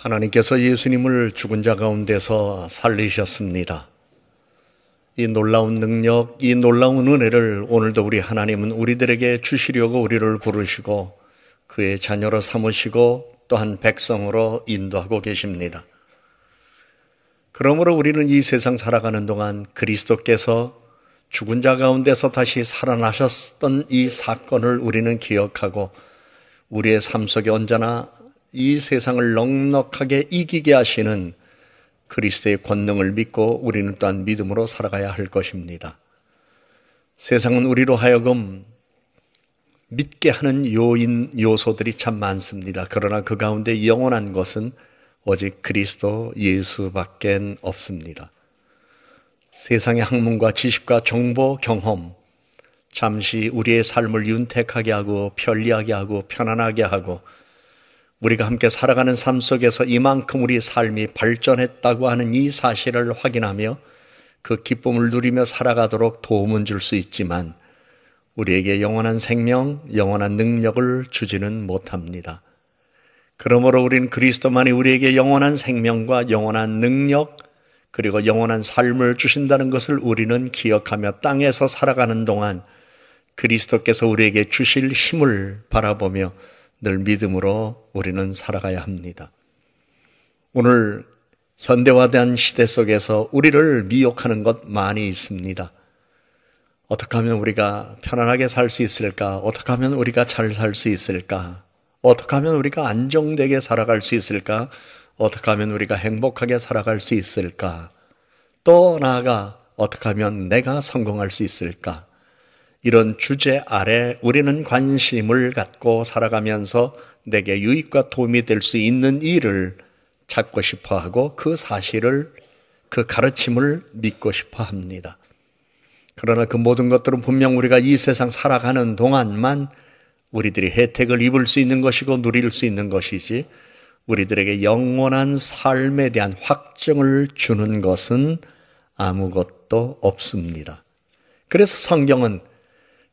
하나님께서 예수님을 죽은 자 가운데서 살리셨습니다. 이 놀라운 능력, 이 놀라운 은혜를 오늘도 우리 하나님은 우리들에게 주시려고 우리를 부르시고 그의 자녀로 삼으시고 또한 백성으로 인도하고 계십니다. 그러므로 우리는 이 세상 살아가는 동안 그리스도께서 죽은 자 가운데서 다시 살아나셨던 이 사건을 우리는 기억하고 우리의 삶 속에 언제나 이 세상을 넉넉하게 이기게 하시는 그리스도의 권능을 믿고 우리는 또한 믿음으로 살아가야 할 것입니다. 세상은 우리로 하여금 믿게 하는 요소들이 참 많습니다. 그러나 그 가운데 영원한 것은 오직 그리스도 예수밖에 없습니다. 세상의 학문과 지식과 정보, 경험, 잠시 우리의 삶을 윤택하게 하고 편리하게 하고 편안하게 하고 우리가 함께 살아가는 삶 속에서 이만큼 우리 삶이 발전했다고 하는 이 사실을 확인하며 그 기쁨을 누리며 살아가도록 도움은 줄 수 있지만 우리에게 영원한 생명, 영원한 능력을 주지는 못합니다. 그러므로 우리는 그리스도만이 우리에게 영원한 생명과 영원한 능력 그리고 영원한 삶을 주신다는 것을 우리는 기억하며 땅에서 살아가는 동안 그리스도께서 우리에게 주실 힘을 바라보며 늘 믿음으로 우리는 살아가야 합니다. 오늘 현대화된 시대 속에서 우리를 미혹하는 것 많이 있습니다. 어떻게 하면 우리가 편안하게 살 수 있을까? 어떻게 하면 우리가 잘 살 수 있을까? 어떻게 하면 우리가 안정되게 살아갈 수 있을까? 어떻게 하면 우리가 행복하게 살아갈 수 있을까? 또 나아가 어떻게 하면 내가 성공할 수 있을까? 이런 주제 아래 우리는 관심을 갖고 살아가면서 내게 유익과 도움이 될 수 있는 일을 찾고 싶어 하고 그 사실을, 그 가르침을 믿고 싶어 합니다. 그러나 그 모든 것들은 분명 우리가 이 세상 살아가는 동안만 우리들이 혜택을 입을 수 있는 것이고 누릴 수 있는 것이지 우리들에게 영원한 삶에 대한 확증을 주는 것은 아무것도 없습니다. 그래서 성경은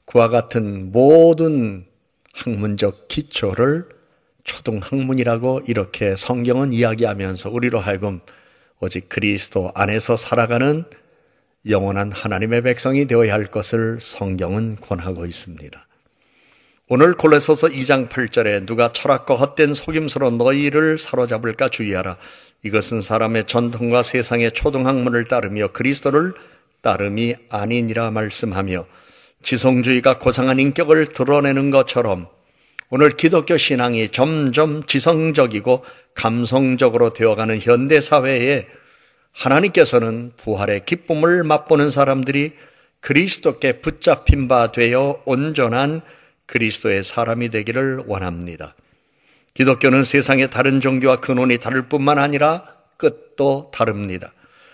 그와 같은 모든 학문적 기초를 초등학문이라고 이렇게 성경은 이야기하면서 우리로 하여금 오직 그리스도 안에서 살아가는 영원한 하나님의 백성이 되어야 할 것을 성경은 권하고 있습니다. 오늘 골로새서 2장 8절에 누가 철학과 헛된 속임수로 너희를 사로잡을까 주의하라. 이것은 사람의 전통과 세상의 초등학문을 따르며 그리스도를 따름이 아니니라 말씀하며 지성주의가 고상한 인격을 드러내는 것처럼 오늘 기독교 신앙이 점점 지성적이고 감성적으로 되어가는 현대사회에 하나님께서는 부활의 기쁨을 맛보는 사람들이 그리스도께 붙잡힌 바 되어 온전한 그리스도의 사람이 되기를 원합니다. 기독교는 세상의 다른 종교와 근원이 다를 뿐만 아니라 끝도 다릅니다.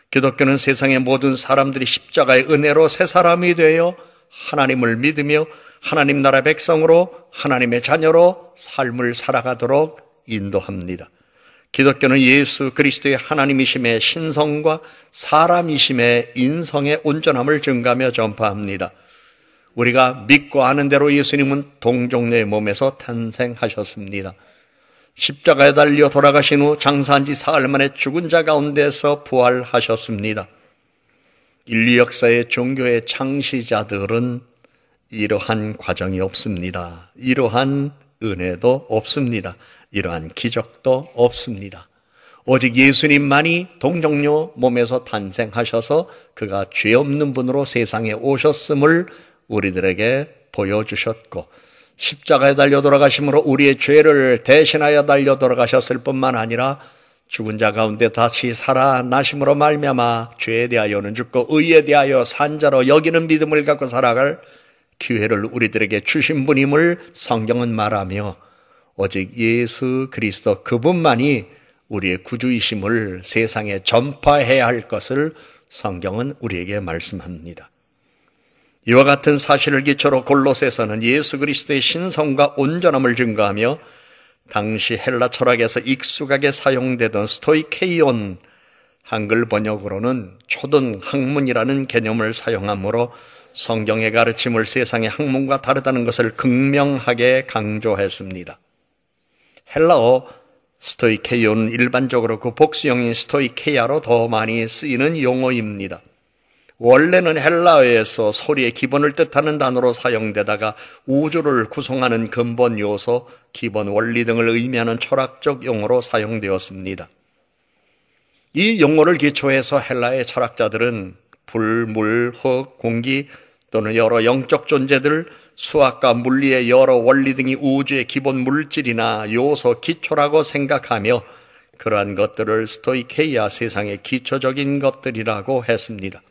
기독교는 세상의 모든 사람들이 십자가의 은혜로 새 사람이 되어 하나님을 믿으며 하나님 나라 백성으로 하나님의 자녀로 삶을 살아가도록 인도합니다. 기독교는 예수 그리스도의 하나님이심의 신성과 사람이심의 인성의 온전함을 증가하며 전파합니다. 우리가 믿고 아는 대로 예수님은 동정녀의 몸에서 탄생하셨습니다. 십자가에 달려 돌아가신 후 장사한 지 사흘 만에 죽은 자 가운데서 부활하셨습니다. 인류 역사의 종교의 창시자들은 이러한 과정이 없습니다. 이러한 은혜도 없습니다. 이러한 기적도 없습니다. 오직 예수님만이 동정녀 몸에서 탄생하셔서 그가 죄 없는 분으로 세상에 오셨음을 우리들에게 보여주셨고 십자가에 달려 돌아가심으로 우리의 죄를 대신하여 달려 돌아가셨을 뿐만 아니라 죽은 자 가운데 다시 살아나심으로 말미암아 죄에 대하여는 죽고 의에 대하여 산 자로 여기는 믿음을 갖고 살아갈 기회를 우리들에게 주신 분임을 성경은 말하며 오직 예수 그리스도 그분만이 우리의 구주이심을 세상에 전파해야 할 것을 성경은 우리에게 말씀합니다. 이와 같은 사실을 기초로 골로새서는 예수 그리스도의 신성과 온전함을 증거하며 당시 헬라 철학에서 익숙하게 사용되던 스토이케이온, 한글 번역으로는 초등학문이라는 개념을 사용하므로 성경의 가르침을 세상의 학문과 다르다는 것을 극명하게 강조했습니다. 헬라어 스토이케이오는 일반적으로 그 복수형인 스토이케이아로 더 많이 쓰이는 용어입니다. 원래는 헬라어에서 소리의 기본을 뜻하는 단어로 사용되다가 우주를 구성하는 근본 요소, 기본 원리 등을 의미하는 철학적 용어로 사용되었습니다. 이 용어를 기초해서 헬라의 철학자들은 불, 물, 흙, 공기 또는 여러 영적 존재들, 수학과 물리의 여러 원리 등이 우주의 기본 물질이나 요소, 기초라고 생각하며 그러한 것들을 스토이케이아 세상의 기초적인 것들이라고 했습니다.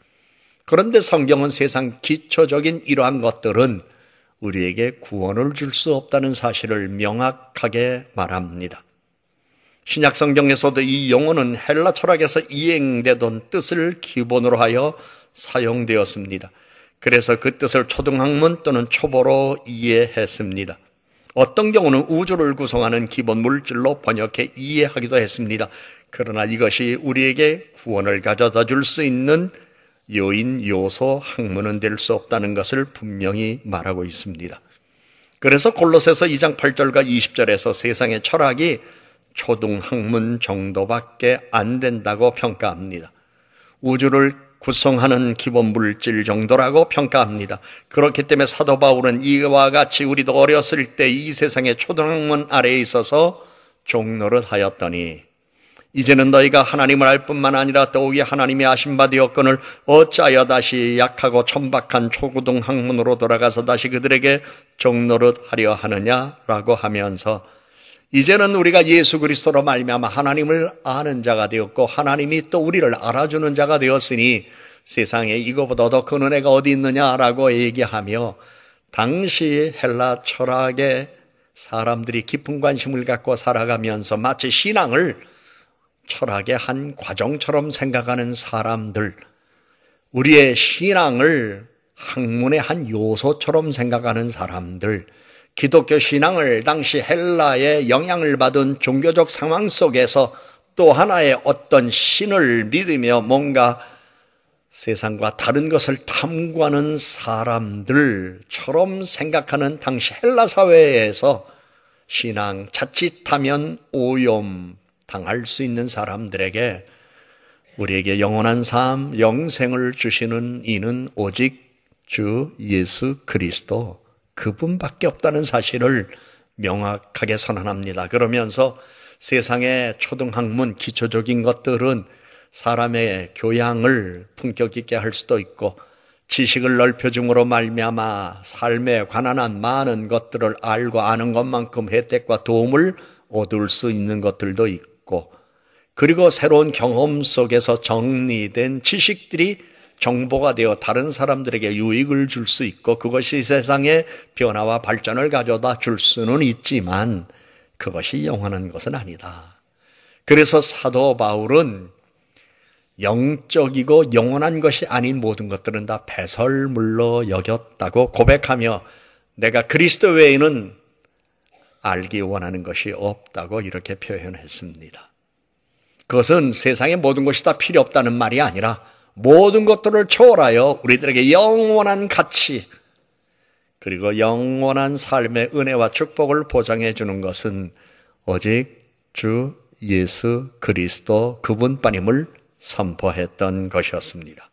그런데 성경은 세상 기초적인 이러한 것들은 우리에게 구원을 줄 수 없다는 사실을 명확하게 말합니다. 신약 성경에서도 이 용어는 헬라 철학에서 이행되던 뜻을 기본으로 하여 사용되었습니다. 그래서 그 뜻을 초등학문 또는 초보로 이해했습니다. 어떤 경우는 우주를 구성하는 기본 물질로 번역해 이해하기도 했습니다. 그러나 이것이 우리에게 구원을 가져다 줄 수 있는 요인, 요소, 학문은 될 수 없다는 것을 분명히 말하고 있습니다. 그래서 골로새서 2장 8절과 20절에서 세상의 철학이 초등학문 정도밖에 안 된다고 평가합니다. 우주를 구성하는 기본 물질 정도라고 평가합니다. 그렇기 때문에 사도 바울은 이와 같이 우리도 어렸을 때 이 세상의 초등학문 아래에 있어서 종노릇 하였더니 이제는 너희가 하나님을 알 뿐만 아니라 더욱이 하나님이 아신 바 되었거늘 어찌하여 다시 약하고 천박한 초고등학문으로 돌아가서 다시 그들에게 종노릇 하려 하느냐라고 하면서 이제는 우리가 예수 그리스도로 말미암아 하나님을 아는 자가 되었고 하나님이 또 우리를 알아주는 자가 되었으니 세상에 이거보다 더 큰 은혜가 어디 있느냐라고 얘기하며 당시 헬라 철학의 사람들이 깊은 관심을 갖고 살아가면서 마치 신앙을 철학의 한 과정처럼 생각하는 사람들, 우리의 신앙을 학문의 한 요소처럼 생각하는 사람들, 기독교 신앙을 당시 헬라의 영향을 받은 종교적 상황 속에서 또 하나의 어떤 신을 믿으며 뭔가 세상과 다른 것을 탐구하는 사람들처럼 생각하는 당시 헬라 사회에서 신앙 자칫하면 오염 당할 수 있는 사람들에게 우리에게 영원한 삶, 영생을 주시는 이는 오직 주 예수 그리스도 그분밖에 없다는 사실을 명확하게 선언합니다. 그러면서 세상의 초등학문, 기초적인 것들은 사람의 교양을 품격 있게 할 수도 있고 지식을 넓혀줌으로 말미암아 삶에 관한 한 많은 것들을 알고 아는 것만큼 혜택과 도움을 얻을 수 있는 것들도 있고 그리고 새로운 경험 속에서 정리된 지식들이 정보가 되어 다른 사람들에게 유익을 줄 수 있고 그것이 세상의 변화와 발전을 가져다 줄 수는 있지만 그것이 영원한 것은 아니다. 그래서 사도 바울은 영적이고 영원한 것이 아닌 모든 것들은 다 배설물로 여겼다고 고백하며 내가 그리스도 외에는 알기 원하는 것이 없다고 이렇게 표현했습니다. 그것은 세상의 모든 것이 다 필요 없다는 말이 아니라 모든 것들을 초월하여 우리들에게 영원한 가치 그리고 영원한 삶의 은혜와 축복을 보장해 주는 것은 오직 주 예수 그리스도 그분뿐임을 선포했던 것이었습니다.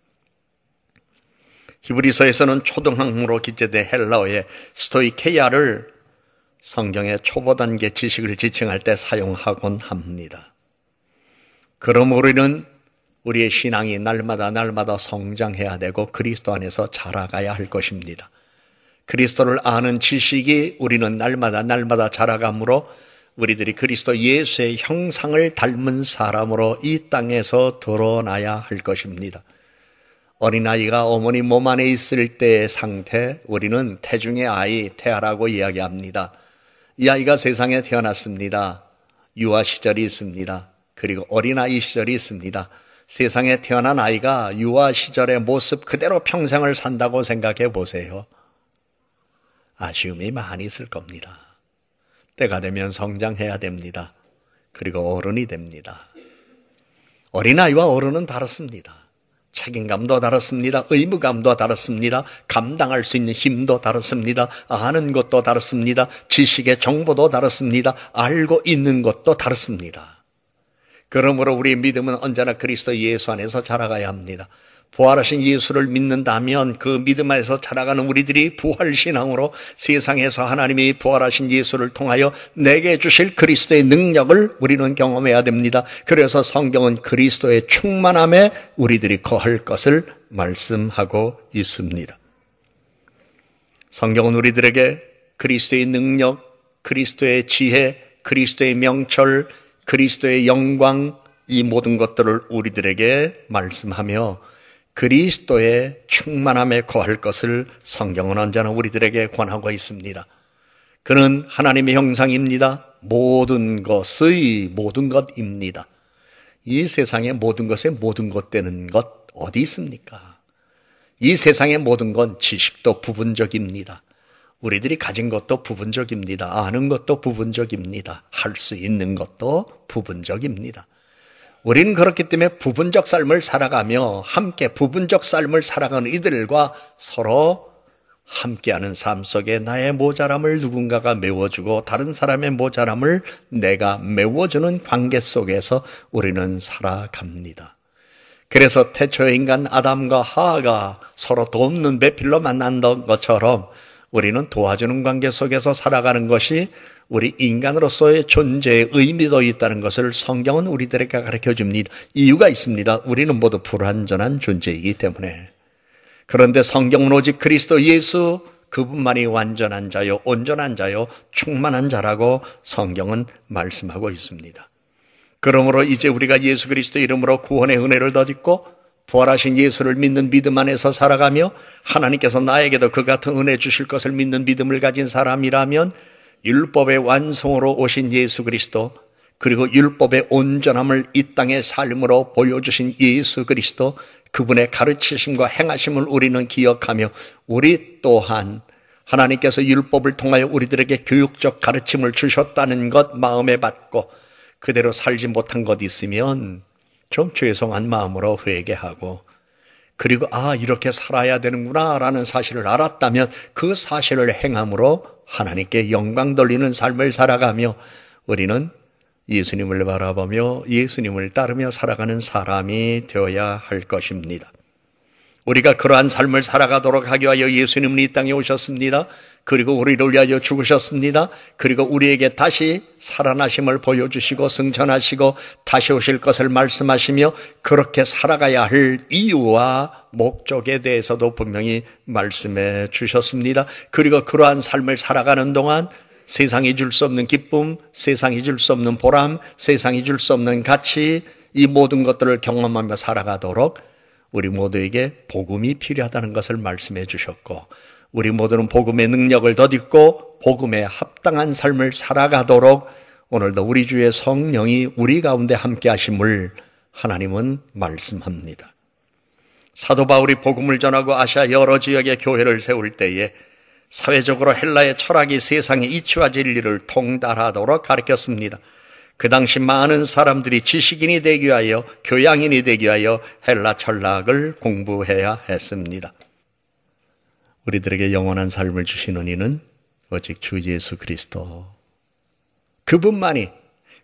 히브리서에서는 초등학문으로 기재된 헬라어의 스토이케이아를 성경의 초보 단계 지식을 지칭할 때 사용하곤 합니다. 그럼 우리는 우리의 신앙이 날마다 성장해야 되고 그리스도 안에서 자라가야 할 것입니다. 그리스도를 아는 지식이 우리는 날마다 자라감으로 우리들이 그리스도 예수의 형상을 닮은 사람으로 이 땅에서 드러나야 할 것입니다. 어린아이가 어머니 몸 안에 있을 때의 상태, 우리는 태중의 아이, 태아라고 이야기합니다. 이 아이가 세상에 태어났습니다. 유아 시절이 있습니다. 그리고 어린아이 시절이 있습니다. 세상에 태어난 아이가 유아 시절의 모습 그대로 평생을 산다고 생각해 보세요. 아쉬움이 많이 있을 겁니다. 때가 되면 성장해야 됩니다. 그리고 어른이 됩니다. 어린아이와 어른은 다릅니다. 책임감도 다릅니다. 의무감도 다릅니다. 감당할 수 있는 힘도 다릅니다. 아는 것도 다릅니다. 지식의 정보도 다릅니다. 알고 있는 것도 다릅니다. 그러므로 우리의 믿음은 언제나 그리스도 예수 안에서 자라가야 합니다. 부활하신 예수를 믿는다면 그 믿음 안에서 자라가는 우리들이 부활신앙으로 세상에서 하나님이 부활하신 예수를 통하여 내게 주실 그리스도의 능력을 우리는 경험해야 됩니다. 그래서 성경은 그리스도의 충만함에 우리들이 거할 것을 말씀하고 있습니다. 성경은 우리들에게 그리스도의 능력, 그리스도의 지혜, 그리스도의 명철, 그리스도의 영광, 이 모든 것들을 우리들에게 말씀하며 그리스도의 충만함에 거할 것을 성경은 언제나 우리들에게 권하고 있습니다. 그는 하나님의 형상입니다. 모든 것의 모든 것입니다. 이 세상의 모든 것의 모든 것 되는 것 어디 있습니까? 이 세상의 모든 건 지식도 부분적입니다. 우리들이 가진 것도 부분적입니다. 아는 것도 부분적입니다. 할 수 있는 것도 부분적입니다. 우리는 그렇기 때문에 부분적 삶을 살아가며 함께 부분적 삶을 살아가는 이들과 서로 함께하는 삶 속에 나의 모자람을 누군가가 메워주고 다른 사람의 모자람을 내가 메워주는 관계 속에서 우리는 살아갑니다. 그래서 태초의 인간 아담과 하와가 서로 돕는 배필로 만났던 것처럼 우리는 도와주는 관계 속에서 살아가는 것이 우리 인간으로서의 존재의 의미도 있다는 것을 성경은 우리들에게 가르쳐 줍니다. 이유가 있습니다. 우리는 모두 불완전한 존재이기 때문에. 그런데 성경은 오직 그리스도 예수 그분만이 완전한 자요, 온전한 자요, 충만한 자라고 성경은 말씀하고 있습니다. 그러므로 이제 우리가 예수 그리스도 이름으로 구원의 은혜를 덧입고 부활하신 예수를 믿는 믿음 안에서 살아가며 하나님께서 나에게도 그 같은 은혜 주실 것을 믿는 믿음을 가진 사람이라면 율법의 완성으로 오신 예수 그리스도, 그리고 율법의 온전함을 이 땅의 삶으로 보여주신 예수 그리스도, 그분의 가르치심과 행하심을 우리는 기억하며 우리 또한 하나님께서 율법을 통하여 우리들에게 교육적 가르침을 주셨다는 것 마음에 받고 그대로 살지 못한 것 있으면 좀 죄송한 마음으로 회개하고, 그리고 이렇게 살아야 되는구나 라는 사실을 알았다면 그 사실을 행함으로 하나님께 영광 돌리는 삶을 살아가며 우리는 예수님을 바라보며 예수님을 따르며 살아가는 사람이 되어야 할 것입니다. 우리가 그러한 삶을 살아가도록 하기 위하여 예수님은 이 땅에 오셨습니다. 그리고 우리를 위하여 죽으셨습니다. 그리고 우리에게 다시 살아나심을 보여주시고 승천하시고 다시 오실 것을 말씀하시며 그렇게 살아가야 할 이유와 목적에 대해서도 분명히 말씀해 주셨습니다. 그리고 그러한 삶을 살아가는 동안 세상이 줄 수 없는 기쁨, 세상이 줄 수 없는 보람, 세상이 줄 수 없는 가치, 이 모든 것들을 경험하며 살아가도록 우리 모두에게 복음이 필요하다는 것을 말씀해 주셨고, 우리 모두는 복음의 능력을 덧입고 복음에 합당한 삶을 살아가도록 오늘도 우리 주의 성령이 우리 가운데 함께 하심을 하나님은 말씀합니다. 사도 바울이 복음을 전하고 아시아 여러 지역의 교회를 세울 때에 사회적으로 헬라의 철학이 세상의 이치와 진리를 통달하도록 가르쳤습니다. 그 당시 많은 사람들이 지식인이 되기 위하여, 교양인이 되기 위하여 헬라 철학을 공부해야 했습니다. 우리들에게 영원한 삶을 주시는 이는 오직 주 예수 그리스도 그분만이.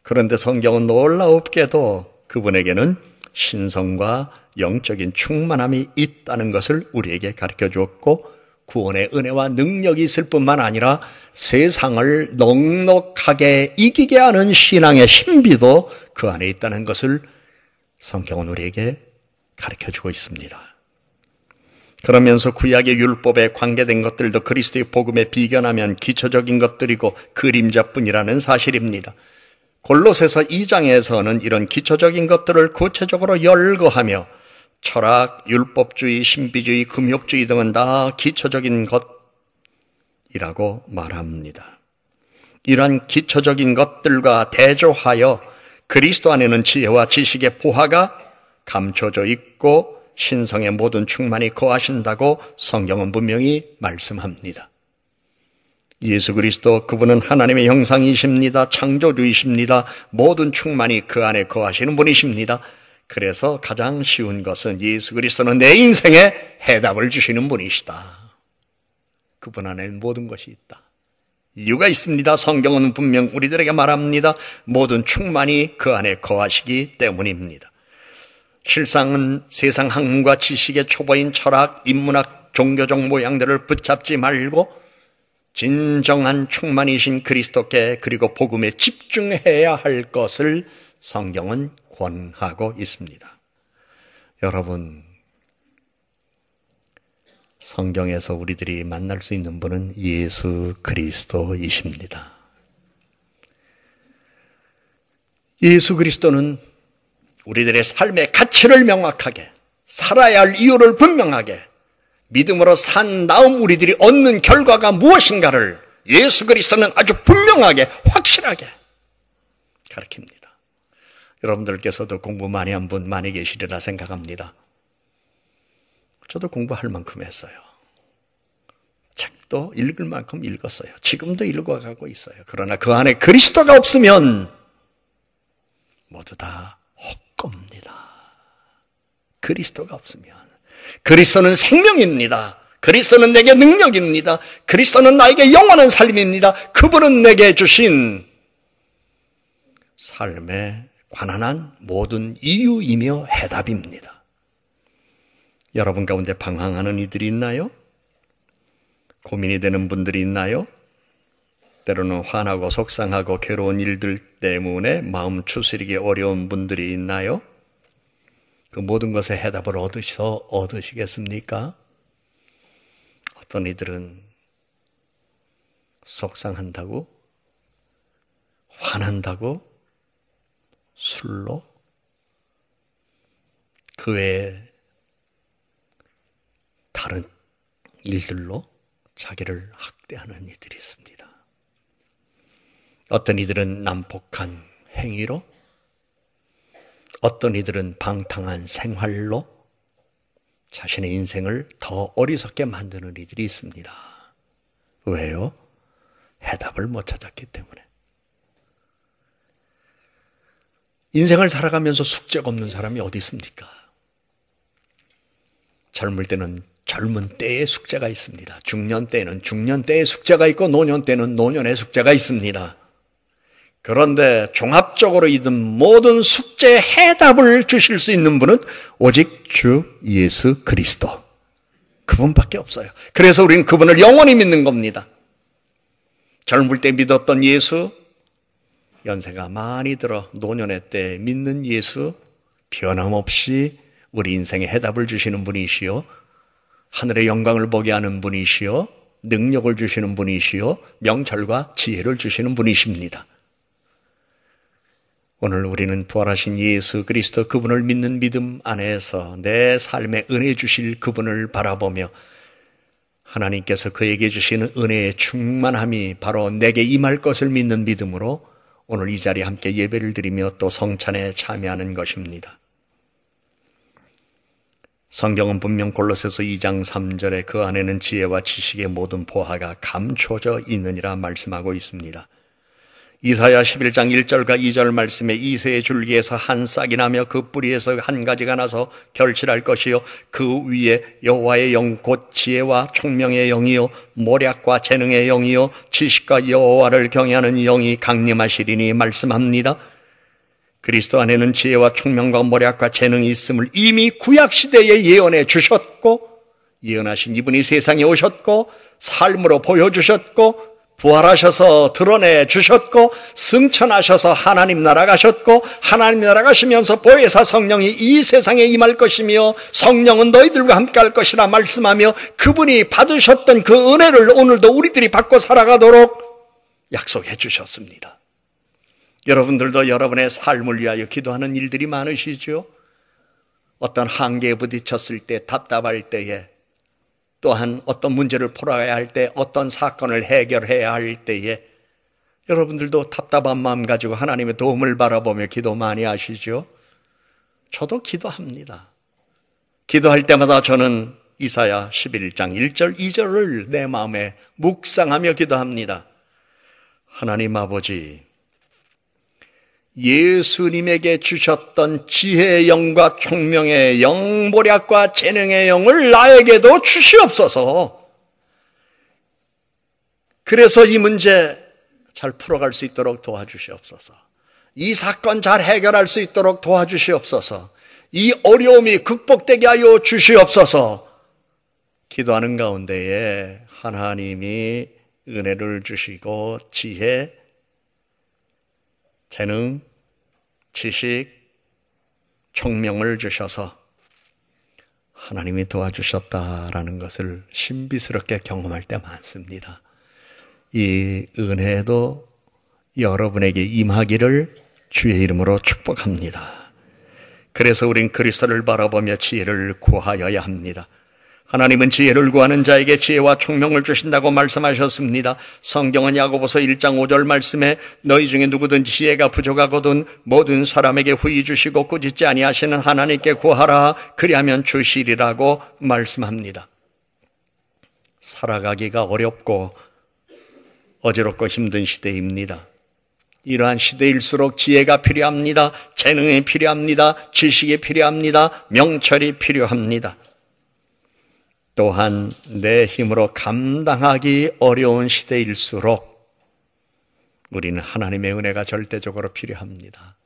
그런데 성경은 놀랍게도 그분에게는 신성과 영적인 충만함이 있다는 것을 우리에게 가르쳐 주었고, 구원의 은혜와 능력이 있을 뿐만 아니라 세상을 넉넉하게 이기게 하는 신앙의 신비도 그 안에 있다는 것을 성경은 우리에게 가르쳐 주고 있습니다. 그러면서 구약의 율법에 관계된 것들도 그리스도의 복음에 비견하면 기초적인 것들이고 그림자뿐이라는 사실입니다. 골로새서 2장에서는 이런 기초적인 것들을 구체적으로 열거하며 철학, 율법주의, 신비주의, 금욕주의 등은 다 기초적인 것이라고 말합니다. 이러한 기초적인 것들과 대조하여 그리스도 안에는 지혜와 지식의 보화가 감춰져 있고 신성의 모든 충만이 거하신다고 성경은 분명히 말씀합니다. 예수 그리스도 그분은 하나님의 형상이십니다. 창조주이십니다. 모든 충만이 그 안에 거하시는 분이십니다. 그래서 가장 쉬운 것은 예수 그리스도는 내 인생에 해답을 주시는 분이시다. 그분 안에 모든 것이 있다. 이유가 있습니다. 성경은 분명 우리들에게 말합니다. 모든 충만이 그 안에 거하시기 때문입니다. 실상은 세상 학문과 지식의 초보인 철학, 인문학, 종교적 모양들을 붙잡지 말고 진정한 충만이신 그리스도께 그리고 복음에 집중해야 할 것을 성경은 권하고 있습니다. 여러분, 성경에서 우리들이 만날 수 있는 분은 예수 그리스도이십니다. 예수 그리스도는 우리들의 삶의 가치를 명확하게, 살아야 할 이유를 분명하게, 믿음으로 산 다음 우리들이 얻는 결과가 무엇인가를 예수 그리스도는 아주 분명하게, 확실하게 가르칩니다. 여러분들께서도 공부 많이 한 분 많이 계시리라 생각합니다. 저도 공부할 만큼 했어요. 책도 읽을 만큼 읽었어요. 지금도 읽어가고 있어요. 그러나 그 안에 그리스도가 없으면 모두 다 헛겁니다. 그리스도가 없으면. 그리스도는 생명입니다. 그리스도는 내게 능력입니다. 그리스도는 나에게 영원한 삶입니다. 그분은 내게 주신 삶에 관한 모든 이유이며 해답입니다. 여러분 가운데 방황하는 이들이 있나요? 고민이 되는 분들이 있나요? 때로는 화나고 속상하고 괴로운 일들 때문에 마음 추스리기 어려운 분들이 있나요? 그 모든 것에 해답을 얻으시겠습니까? 어떤 이들은 속상한다고, 화난다고, 술로, 그 외에 다른 일들로 자기를 학대하는 이들이 있습니다. 어떤 이들은 난폭한 행위로, 어떤 이들은 방탕한 생활로 자신의 인생을 더 어리석게 만드는 이들이 있습니다. 왜요? 해답을 못 찾았기 때문에. 인생을 살아가면서 숙제가 없는 사람이 어디 있습니까? 젊을 때는 젊은 때의 숙제가 있습니다. 중년 때에는 중년 때의 숙제가 있고 노년 때는 노년의 숙제가 있습니다. 그런데 종합적으로 이든 모든 숙제의 해답을 주실 수 있는 분은 오직 주 예수 그리스도, 그분밖에 없어요. 그래서 우리는 그분을 영원히 믿는 겁니다. 젊을 때 믿었던 예수, 연세가 많이 들어 노년의 때 믿는 예수, 변함없이 우리 인생에 해답을 주시는 분이시요, 하늘의 영광을 보게 하는 분이시요, 능력을 주시는 분이시요, 명철과 지혜를 주시는 분이십니다. 오늘 우리는 부활하신 예수 그리스도 그분을 믿는 믿음 안에서 내 삶에 은혜 주실 그분을 바라보며 하나님께서 그에게 주시는 은혜의 충만함이 바로 내게 임할 것을 믿는 믿음으로 오늘 이 자리에 함께 예배를 드리며 또 성찬에 참여하는 것입니다. 성경은 분명 골로새서 2장 3절에 그 안에는 지혜와 지식의 모든 보화가 감춰져 있느니라 말씀하고 있습니다. 이사야 11장 1절과 2절 말씀에 이새의 줄기에서 한 싹이 나며 그 뿌리에서 한 가지가 나서 결실할 것이요 그 위에 여호와의 영 곧 지혜와 총명의 영이요 모략과 재능의 영이요 지식과 여호와를 경외하는 영이 강림하시리니 말씀합니다. 그리스도 안에는 지혜와 총명과 모략과 재능이 있음을 이미 구약시대에 예언해 주셨고, 예언하신 이분이 세상에 오셨고 삶으로 보여주셨고 부활하셔서 드러내 주셨고 승천하셔서 하나님 나라 가셨고 하나님 나라 가시면서 보혜사 성령이 이 세상에 임할 것이며 성령은 너희들과 함께 할 것이라 말씀하며 그분이 받으셨던 그 은혜를 오늘도 우리들이 받고 살아가도록 약속해 주셨습니다. 여러분들도 여러분의 삶을 위하여 기도하는 일들이 많으시죠? 어떤 한계에 부딪혔을 때, 답답할 때에, 또한 어떤 문제를 풀어야 할 때, 어떤 사건을 해결해야 할 때에 여러분들도 답답한 마음 가지고 하나님의 도움을 바라보며 기도 많이 하시죠? 저도 기도합니다. 기도할 때마다 저는 이사야 11장 1절 2절을 내 마음에 묵상하며 기도합니다. 하나님 아버지, 예수님에게 주셨던 지혜의 영과 총명의 영, 모략과 재능의 영을 나에게도 주시옵소서. 그래서 이 문제 잘 풀어갈 수 있도록 도와주시옵소서. 이 사건 잘 해결할 수 있도록 도와주시옵소서. 이 어려움이 극복되게 하여 주시옵소서. 기도하는 가운데에 하나님이 은혜를 주시고 지혜, 재능, 지식, 총명을 주셔서 하나님이 도와주셨다라는 것을 신비스럽게 경험할 때 많습니다. 이 은혜도 여러분에게 임하기를 주의 이름으로 축복합니다. 그래서 우린 그리스도를 바라보며 지혜를 구하여야 합니다. 하나님은 지혜를 구하는 자에게 지혜와 총명을 주신다고 말씀하셨습니다. 성경은 야고보서 1장 5절 말씀에 너희 중에 누구든지 지혜가 부족하거든 모든 사람에게 후히 주시고 꾸짖지 아니하시는 하나님께 구하라 그리하면 주시리라고 말씀합니다. 살아가기가 어렵고 어지럽고 힘든 시대입니다. 이러한 시대일수록 지혜가 필요합니다. 재능이 필요합니다. 지식이 필요합니다. 명철이 필요합니다. 또한 내 힘으로 감당하기 어려운 시대일수록 우리는 하나님의 은혜가 절대적으로 필요합니다.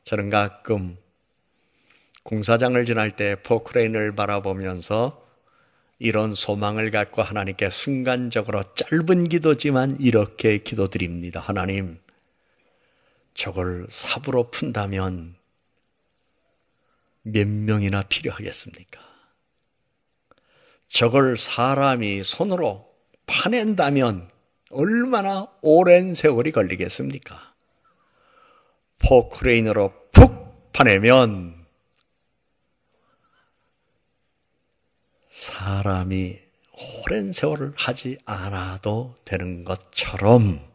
저는 가끔 공사장을 지날 때 포크레인을 바라보면서 이런 소망을 갖고 하나님께 순간적으로 짧은 기도지만 이렇게 기도드립니다. 하나님, 저걸 삽으로 푼다면 몇 명이나 필요하겠습니까? 저걸 사람이 손으로 파낸다면 얼마나 오랜 세월이 걸리겠습니까? 포크레인으로 푹 파내면 사람이 오랜 세월을 하지 않아도 되는 것처럼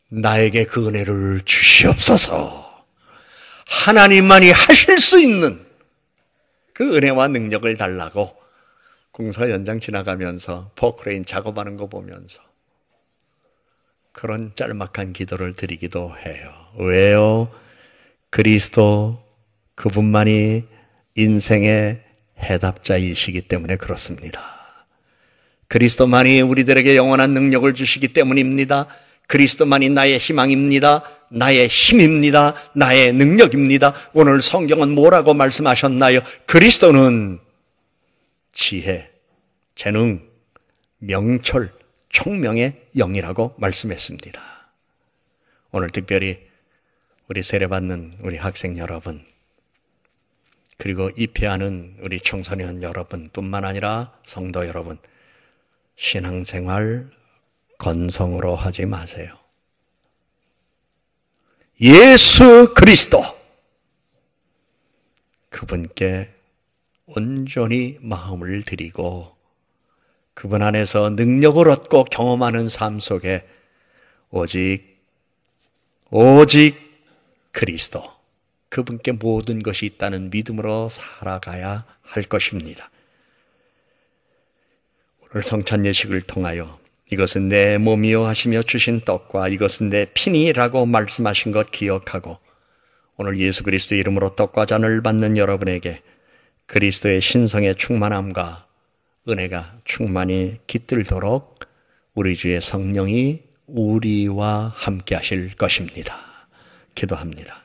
나에게 그 은혜를 주시옵소서. 하나님만이 하실 수 있는 그 은혜와 능력을 달라고 공사 현장 지나가면서 포크레인 작업하는 거 보면서 그런 짤막한 기도를 드리기도 해요. 왜요? 그리스도 그분만이 인생의 해답자이시기 때문에 그렇습니다. 그리스도만이 우리들에게 영원한 능력을 주시기 때문입니다. 그리스도만이 나의 희망입니다. 나의 힘입니다. 나의 능력입니다. 오늘 성경은 뭐라고 말씀하셨나요? 그리스도는 지혜, 재능, 명철, 총명의 영이라고 말씀했습니다. 오늘 특별히 우리 세례받는 우리 학생 여러분, 그리고 입회하는 우리 청소년 여러분 뿐만 아니라 성도 여러분, 신앙생활 건성으로 하지 마세요. 예수 그리스도 그분께 온전히 마음을 드리고 그분 안에서 능력을 얻고 경험하는 삶 속에 오직 그리스도, 그분께 모든 것이 있다는 믿음으로 살아가야 할 것입니다. 오늘 성찬 예식을 통하여 이것은 내 몸이요 하시며 주신 떡과 이것은 내 피니라고 말씀하신 것 기억하고 오늘 예수 그리스도의 이름으로 떡과 잔을 받는 여러분에게 그리스도의 신성의 충만함과 은혜가 충만히 깃들도록 우리 주의 성령이 우리와 함께 하실 것입니다. 기도합니다.